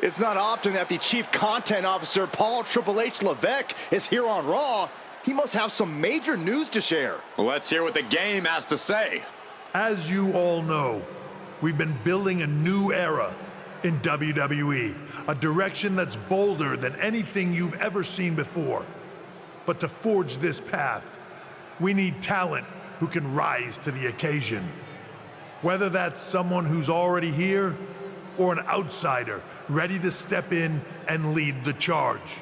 It's not often that the Chief Content Officer, Paul Triple H Levesque, is here on Raw. He must have some major news to share. Well, let's hear what the game has to say. As you all know, we've been building a new era in WWE, a direction that's bolder than anything you've ever seen before. But to forge this path, we need talent who can rise to the occasion. Whether that's someone who's already here or an outsider ready to step in and lead the charge.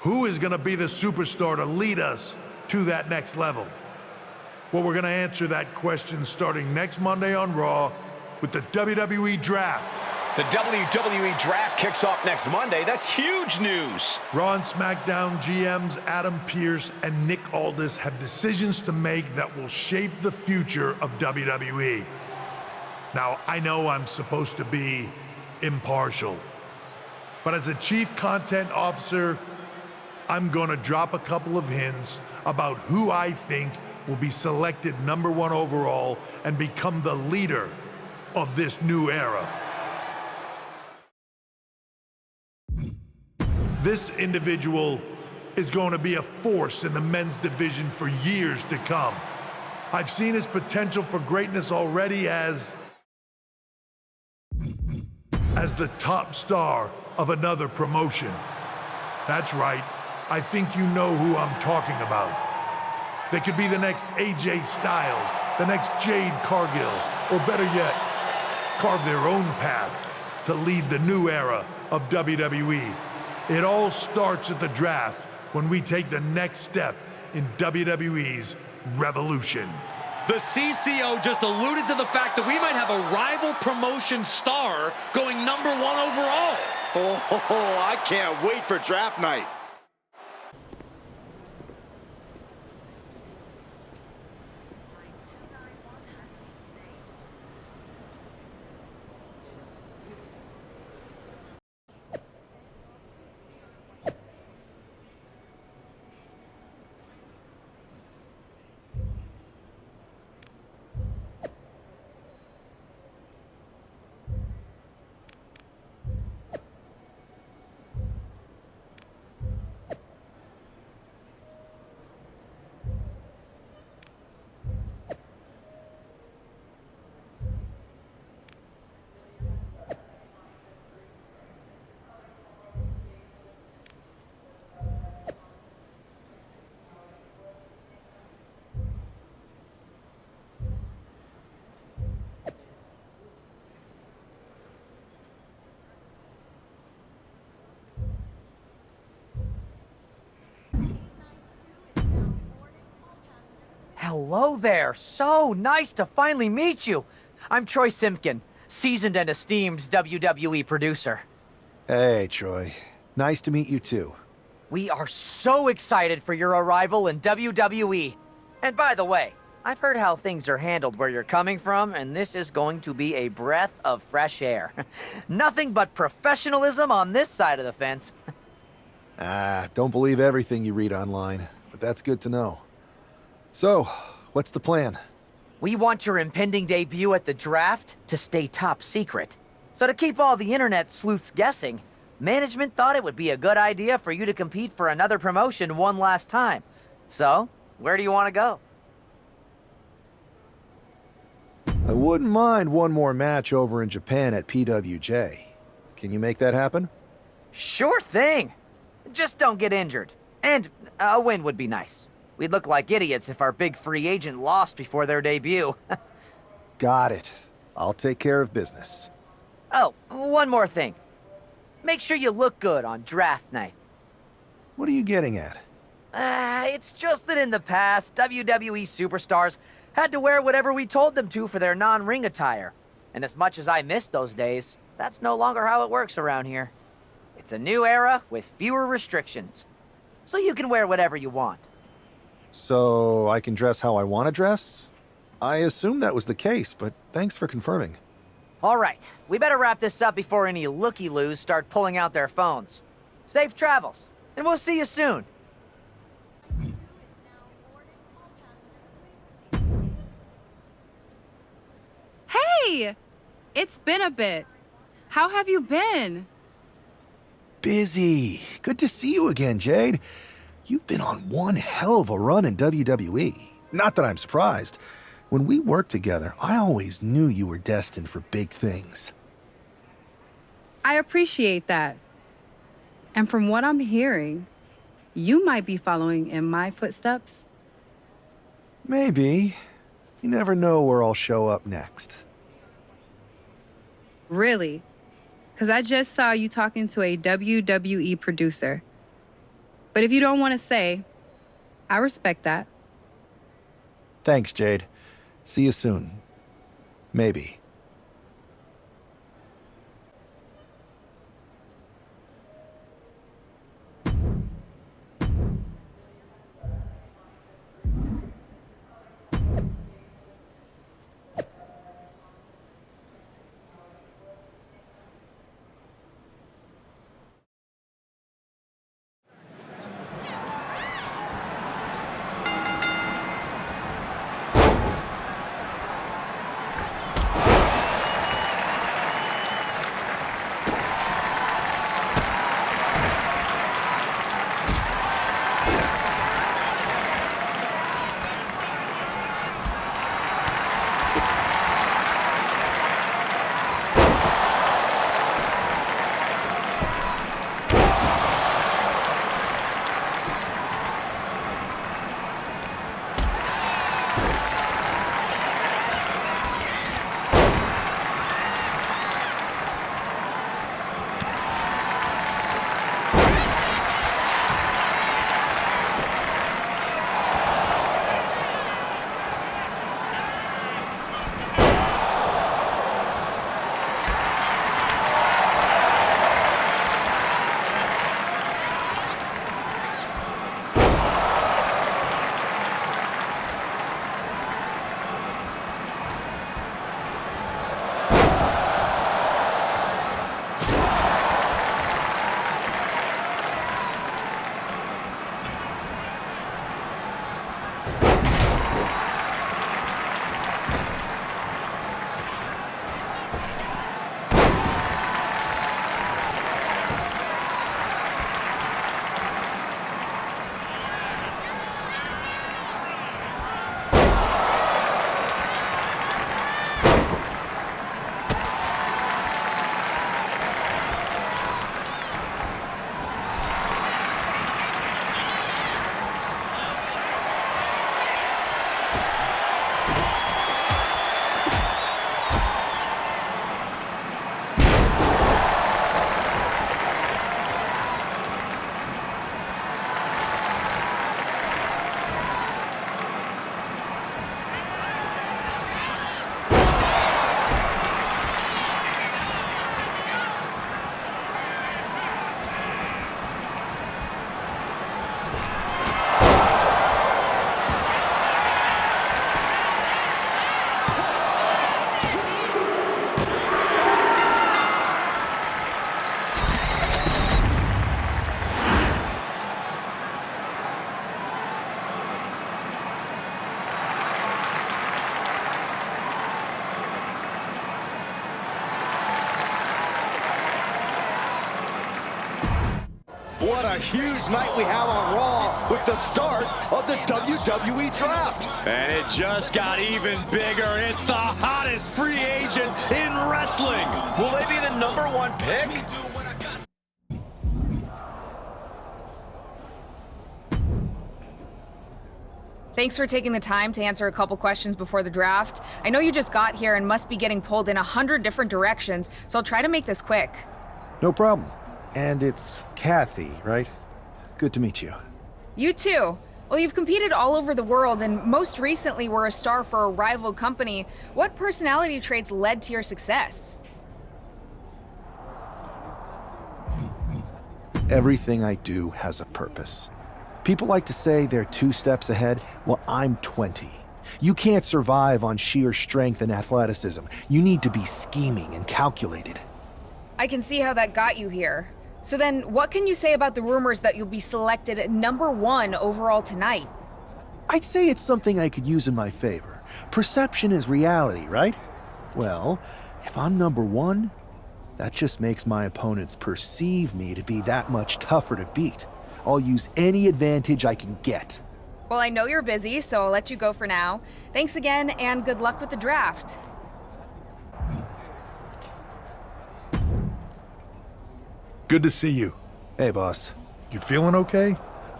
Who is going to be the superstar to lead us to that next level? Well, we're going to answer that question starting next Monday on Raw with the WWE Draft. The WWE Draft kicks off next Monday. That's huge news. Raw and SmackDown GMs Adam Pearce and Nick Aldis have decisions to make that will shape the future of WWE. Now, I know I'm supposed to be impartial, but as a Chief Content Officer, I'm going to drop a couple of hints about who I think will be selected #1 overall and become the leader of this new era. This individual is going to be a force in the men's division for years to come. I've seen his potential for greatness already as the top star of another promotion. That's right, I think you know who I'm talking about. They could be the next AJ Styles, the next Jade Cargill, or better yet, carve their own path to lead the new era of WWE. It all starts at the draft when we take the next step in WWE's revolution. The CCO just alluded to the fact that we might have a rival promotion star going #1 overall. Oh, I can't wait for draft night. Hello there. So nice to finally meet you. I'm Troy Simpkin, seasoned and esteemed WWE producer. Hey, Troy. Nice to meet you too. We are so excited for your arrival in WWE. And by the way, I've heard how things are handled where you're coming from, and this is going to be a breath of fresh air. Nothing but professionalism on this side of the fence. Don't believe everything you read online, but that's good to know. So, what's the plan? We want your impending debut at the draft to stay top secret. So to keep all the internet sleuths guessing, management thought it would be a good idea for you to compete for another promotion one last time. So, where do you want to go? I wouldn't mind one more match over in Japan at PWJ. Can you make that happen? Sure thing. Just don't get injured. And a win would be nice. We'd look like idiots if our big free agent lost before their debut. Got it. I'll take care of business. Oh, one more thing. Make sure you look good on draft night. What are you getting at? It's just that in the past, WWE superstars had to wear whatever we told them to for their non-ring attire. And as much as I miss those days, that's no longer how it works around here. It's a new era with fewer restrictions. So you can wear whatever you want. So I can dress how I want to dress? I assumed that was the case, but thanks for confirming. All right, we better wrap this up before any looky-loos start pulling out their phones. Safe travels, and we'll see you soon. Hey! It's been a bit. How have you been? busy. Good to see you again, Jade. You've been on one hell of a run in WWE. Not that I'm surprised. When we worked together, I always knew you were destined for big things. I appreciate that. And from what I'm hearing, you might be following in my footsteps. Maybe. You never know where I'll show up next. Really? Because I just saw you talking to a WWE producer. But if you don't want to say, I respect that. Thanks, Jade. See you soon. Maybe. What a huge night we have on Raw with the start of the WWE Draft. And it just got even bigger. It's the hottest free agent in wrestling. Will they be the #1 pick? Thanks for taking the time to answer a couple questions before the draft. I know you just got here and must be getting pulled in 100 different directions, so I'll try to make this quick. No problem. And it's Kathy, right? Good to meet you. You too. Well, you've competed all over the world and most recently were a star for a rival company. What personality traits led to your success? Everything I do has a purpose. People like to say they're 2 steps ahead. Well, I'm 20. You can't survive on sheer strength and athleticism. You need to be scheming and calculated. I can see how that got you here. So then, what can you say about the rumors that you'll be selected #1 overall tonight? I'd say it's something I could use in my favor. Perception is reality, right? Well, if I'm #1, That just makes my opponents perceive me to be that much tougher to beat. I'll use any advantage I can get. Well, I know you're busy, so I'll let you go for now. Thanks again, and good luck with the draft. Good to see you. Hey, boss. You feeling okay?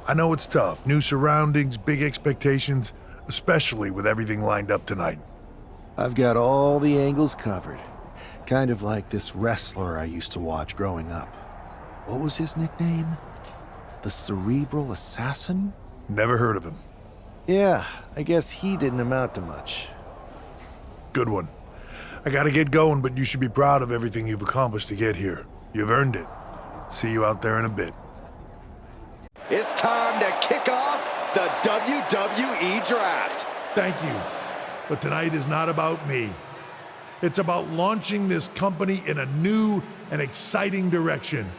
I know it's tough. New surroundings, big expectations, especially with everything lined up tonight. I've got all the angles covered. Kind of like this wrestler I used to watch growing up. What was his nickname? The Cerebral Assassin? Never heard of him. Yeah, I guess he didn't amount to much. Good one. I gotta get going, but you should be proud of everything you've accomplished to get here. You've earned it. See you out there in a bit. It's time to kick off the WWE Draft. Thank you. But tonight is not about me. It's about launching this company in a new and exciting direction.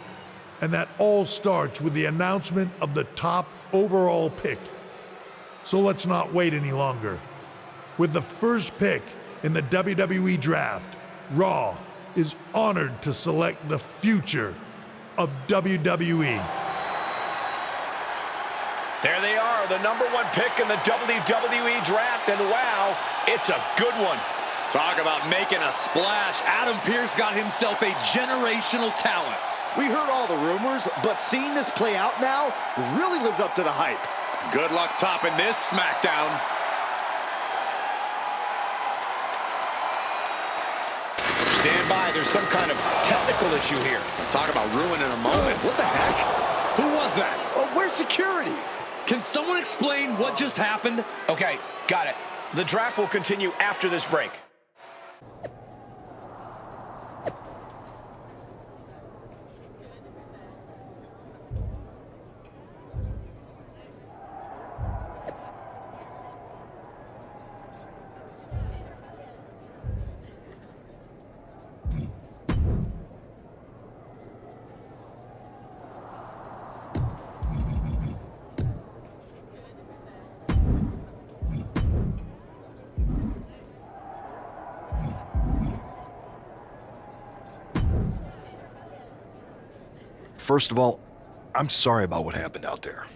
And that all starts with the announcement of the top overall pick. So let's not wait any longer. With the first pick in the WWE Draft, Raw is honored to select the future of WWE. There they are, the #1 pick in the WWE Draft, and wow, it's a good one. Talk about making a splash. Adam Pearce got himself a generational talent. We heard all the rumors, but seeing this play out now really lives up to the hype. Good luck topping this SmackDown. Stand by, there's some kind of technical issue here. Talk about ruining a moment. What the heck? Who was that? Where's security? Can someone explain what just happened? Okay, got it. The draft will continue after this break. First of all, I'm sorry about what happened out there.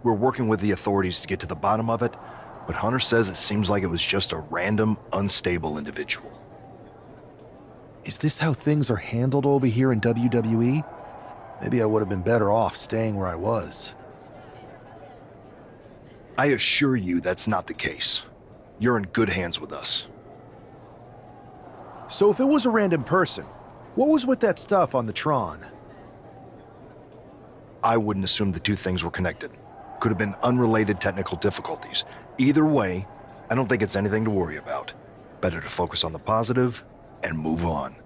We're working with the authorities to get to the bottom of it, but Hunter says it seems like it was just a random, unstable individual. Is this how things are handled over here in WWE? Maybe I would have been better off staying where I was. I assure you that's not the case. You're in good hands with us. So if it was a random person, what was with that stuff on the Tron? I wouldn't assume the two things were connected. Could have been unrelated technical difficulties. Either way, I don't think it's anything to worry about. Better to focus on the positive and move on.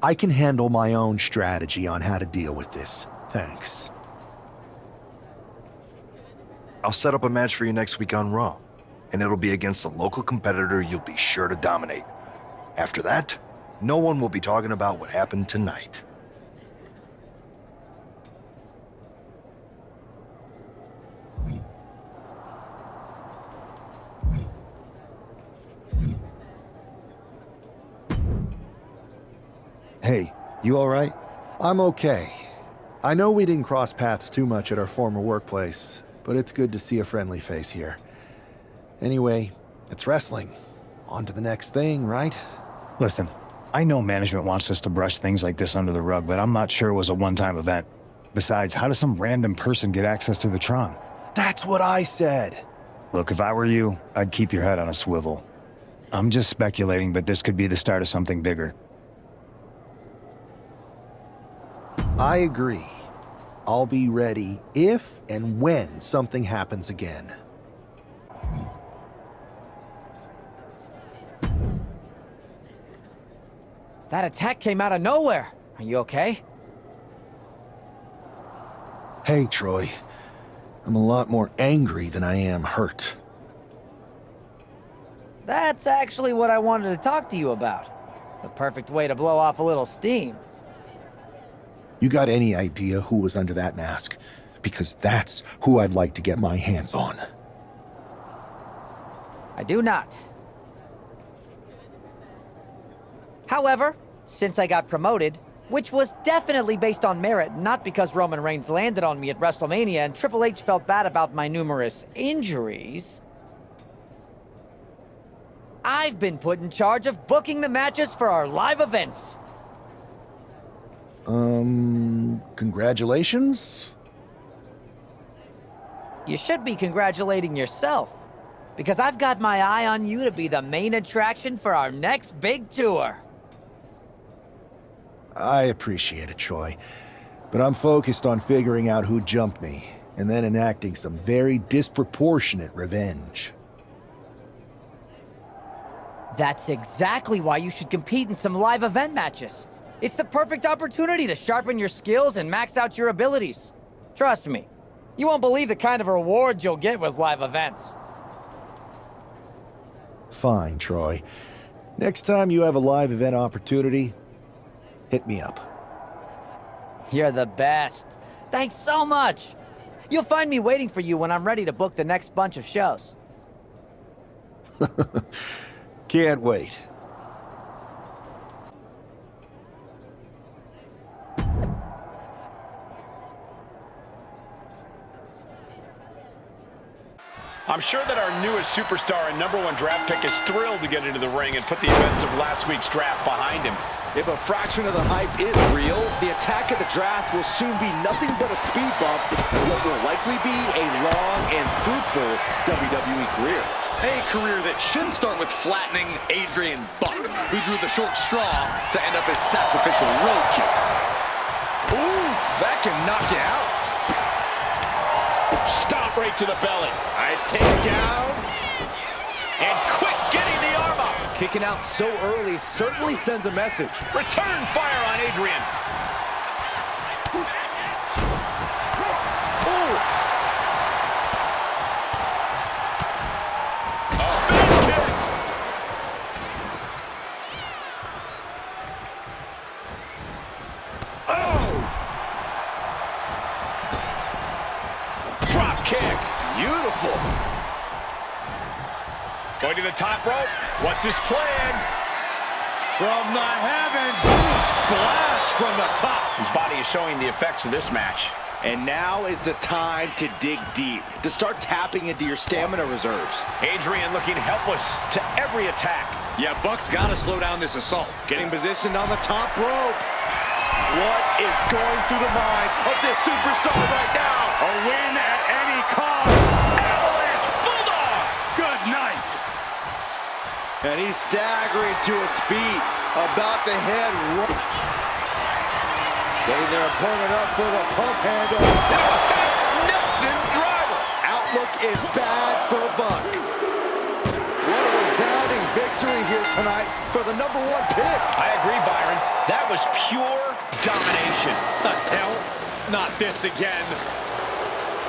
I can handle my own strategy on how to deal with this. Thanks. I'll set up a match for you next week on Raw, and it'll be against a local competitor you'll be sure to dominate. After that, no one will be talking about what happened tonight. Hey, you all right? I'm okay. I know we didn't cross paths too much at our former workplace, but it's good to see a friendly face here. Anyway, it's wrestling. On to the next thing, right? Listen, I know management wants us to brush things like this under the rug, but I'm not sure it was a one-time event. Besides, how does some random person get access to the Tron? That's what I said. Look, if I were you, I'd keep your head on a swivel. I'm just speculating, but this could be the start of something bigger. I agree. I'll be ready if and when something happens again. That attack came out of nowhere. Are you okay? Hey, Troy. I'm a lot more angry than I am hurt. That's actually what I wanted to talk to you about. The perfect way to blow off a little steam. You got any idea who was under that mask? Because that's who I'd like to get my hands on. I do not. However, since I got promoted, Which was definitely based on merit, not because Roman Reigns landed on me at WrestleMania and Triple H felt bad about my numerous injuries. I've been put in charge of booking the matches for our live events. Congratulations? You should be congratulating yourself, because I've got my eye on you to be the main attraction for our next big tour. I appreciate it, Troy. But I'm focused on figuring out who jumped me, and then enacting some very disproportionate revenge. That's exactly why you should compete in some live event matches. It's the perfect opportunity to sharpen your skills and max out your abilities. Trust me, you won't believe the kind of rewards you'll get with live events. Fine, Troy. Next time you have a live event opportunity, hit me up. You're the best. Thanks so much. You'll find me waiting for you when I'm ready to book the next bunch of shows. Can't wait. I'm sure that our newest superstar and #1 draft pick is thrilled to get into the ring and put the events of last week's draft behind him. If a fraction of the hype is real, the attack of the draft will soon be nothing but a speed bump in what will likely be a long and fruitful WWE career. A career that should start with flattening Adrian Buck, who drew the short straw to end up as sacrificial roadkill. Oof, that can knock you out. Stop right to the belly. Nice takedown. And quick getting the arm up. Kicking out so early certainly sends a message. Return fire on Adrian. Oof. Spin kick. Oh. Drop kick. Beautiful. Going to the top rope. What's his plan? From the heavens, splash from the top. His body is showing the effects of this match. And now is the time to dig deep, to start tapping into your stamina reserves. Adrian looking helpless to every attack. Yeah, Buck's got to slow down this assault. Getting positioned on the top rope. What is going through the mind of this superstar right now? A win at any cost. Avalanche Bulldog. Good night. And he's staggering to his feet, about to head right. Setting their opponent up for the pump handle. Nelson driver. Outlook is bad for Buck. What a resounding victory here tonight for the #1 pick. I agree, Byron. That was pure domination. The hell? Not this again.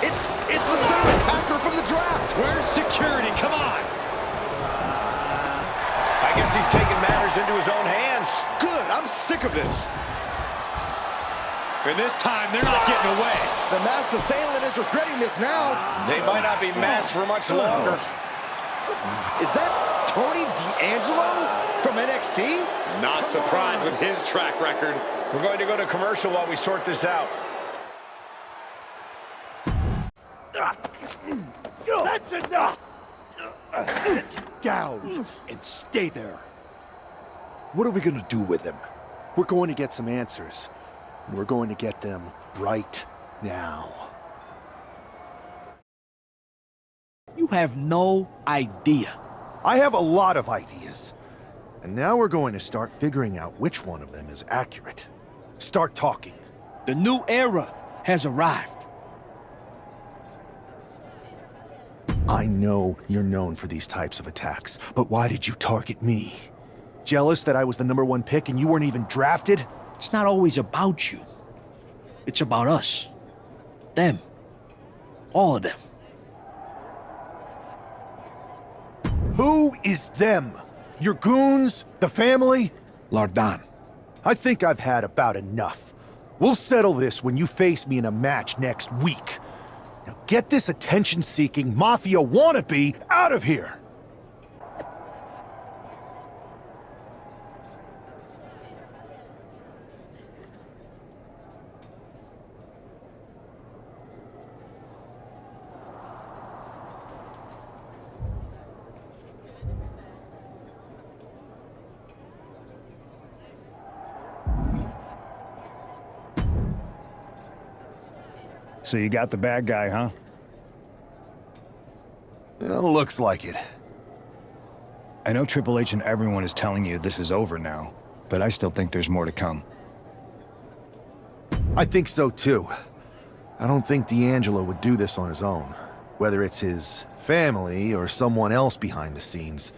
It's the same attacker from the draft. Where's security? Come on. I guess he's taking matters into his own hands. Good, I'm sick of this. And this time, they're not getting away. The masked assailant is regretting this now. They might not be masked for much longer. Is that Tony D'Angelo from NXT? Not surprised with his track record. We're going to go to commercial while we sort this out. That's enough! Sit down and stay there. What are we gonna do with him? We're going to get some answers, and we're going to get them right now. You have no idea. I have a lot of ideas. And now we're going to start figuring out which one of them is accurate. Start talking. The new era has arrived. I know you're known for these types of attacks, but why did you target me? Jealous that I was the #1 pick and you weren't even drafted? It's not always about you. It's about us. Them. All of them. Who is them? Your goons? The family? Lardon. I think I've had about enough. We'll settle this when you face me in a match next week. Now get this attention-seeking mafia wannabe out of here! So you got the bad guy, huh? Well, looks like it. I know Triple H and everyone is telling you this is over now, but I still think there's more to come. I think so too. I don't think D'Angelo would do this on his own. Whether it's his family or someone else behind the scenes,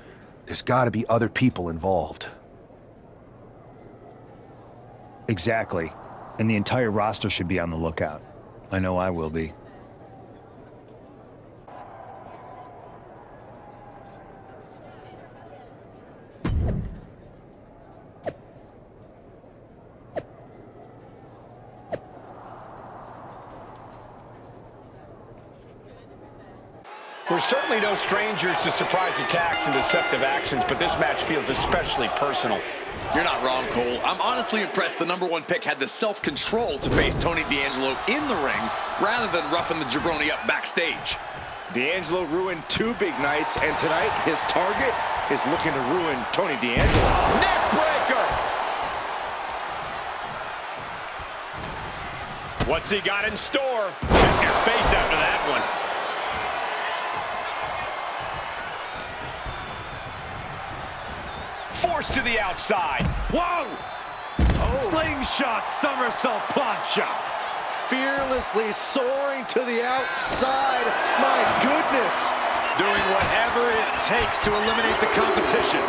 there's gotta be other people involved. Exactly. And the entire roster should be on the lookout. I know I will be. We're certainly no strangers to surprise attacks and deceptive actions, but this match feels especially personal. You're not wrong, Cole. I'm honestly impressed the #1 pick had the self-control to face Tony D'Angelo in the ring rather than roughing the jabroni up backstage. D'Angelo ruined 2 big nights, and tonight his target is looking to ruin Tony D'Angelo. Neck breaker! What's he got in store? Check your face after that one. Forced to the outside. Whoa! Oh. Slingshot somersault plancha. Fearlessly soaring to the outside. My goodness. Doing whatever it takes to eliminate the competition.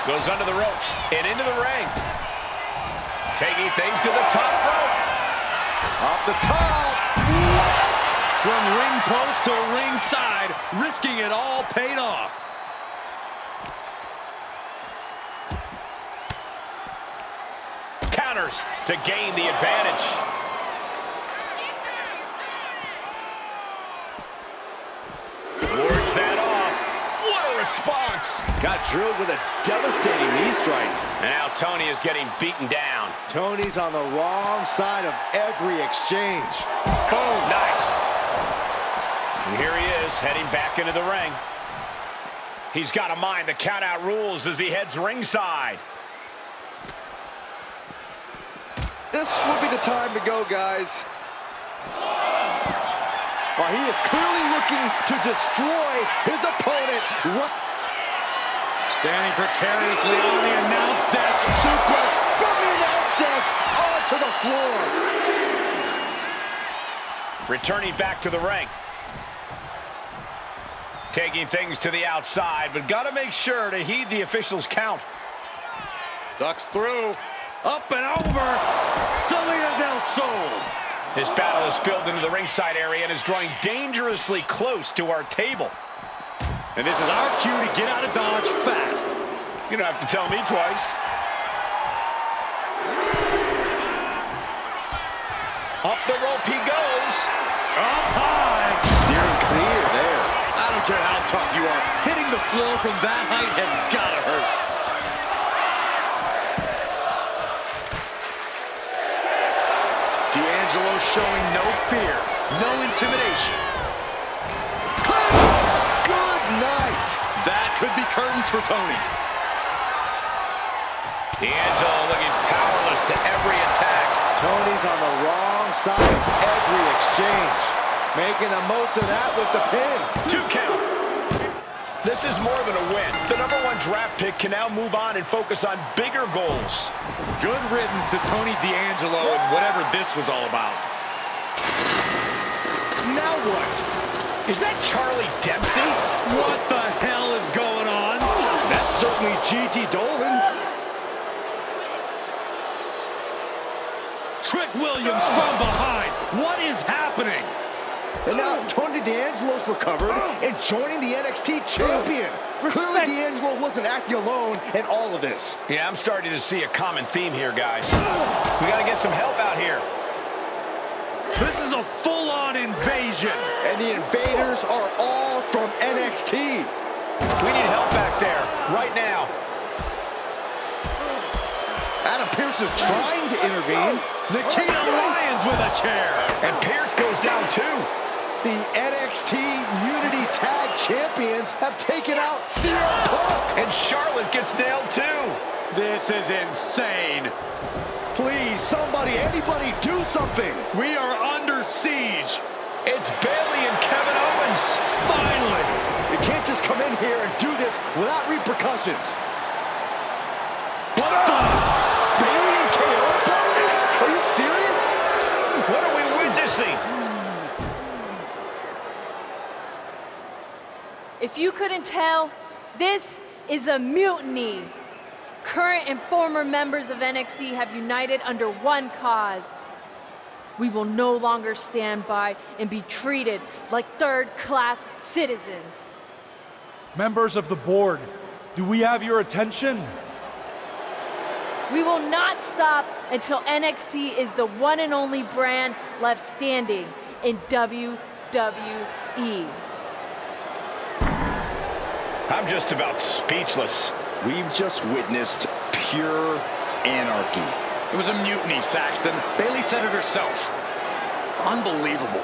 Goes under the ropes and into the ring. Taking things to the top rope. Off the top. What? From ring post to ringside, risking it all paid off. Counters to gain the advantage. Wards that off. What a response. Got drilled with a devastating knee strike. And now Tony is getting beaten down. Tony's on the wrong side of every exchange. Boom, nice. And here he is, heading back into the ring. He's got to mind the count-out rules as he heads ringside. This would be the time to go, guys. Well, he is clearly looking to destroy his opponent. Standing precariously on the announce desk. Suplex from the announce desk onto the floor. Returning back to the ring. Taking things to the outside, but got to make sure to heed the official's count. Ducks through. Up and over. Salida del Sol. His battle is spilled into the ringside area and is drawing dangerously close to our table. And this is our cue to get out of Dodge fast. You don't have to tell me twice. Up the rope he goes. Up high. Steering clear there. I don't care how tough you are. Hitting the floor from that height has got to hurt. D'Angelo showing no fear, no intimidation. Good night. That could be curtains for Tony. D'Angelo looking powerless to every attack. Tony's on the wrong side of every exchange. Making the most of that with the pin. 2 count. This is more than a win. The #1 draft pick can now move on and focus on bigger goals. Good riddance to Tony D'Angelo and whatever this was all about. Now what? Is that Charlie Dempsey? What the hell is going on? That's certainly Gigi Dolan. Trick Williams from behind. What is happening? And now Tony D'Angelo's recovered and joining the NXT champion. Clearly D'Angelo wasn't acting alone in all of this. Yeah, I'm starting to see a common theme here, guys. We got to get some help out here. This is a full-on invasion. And the invaders are all from NXT. We need help back there, right now. Adam Pearce is trying to intervene. Nikita Lyons with a chair. And Pearce goes down too. The NXT Unity Tag Champions have taken out CM Punk. And Charlotte gets nailed too. This is insane. Please, somebody, anybody, do something. We are under siege. It's Bayley and Kevin Owens. Finally. You can't just come in here and do this without repercussions. What the? Bayley and KO upon this? Are you serious? What are we witnessing? If you couldn't tell, this is a mutiny. Current and former members of NXT have united under one cause. We will no longer stand by and be treated like third-class citizens. Members of the board, do we have your attention? We will not stop until NXT is the one and only brand left standing in WWE. I'm just about speechless. We've just witnessed pure anarchy. It was a mutiny, Saxton. Bayley said it herself. Unbelievable.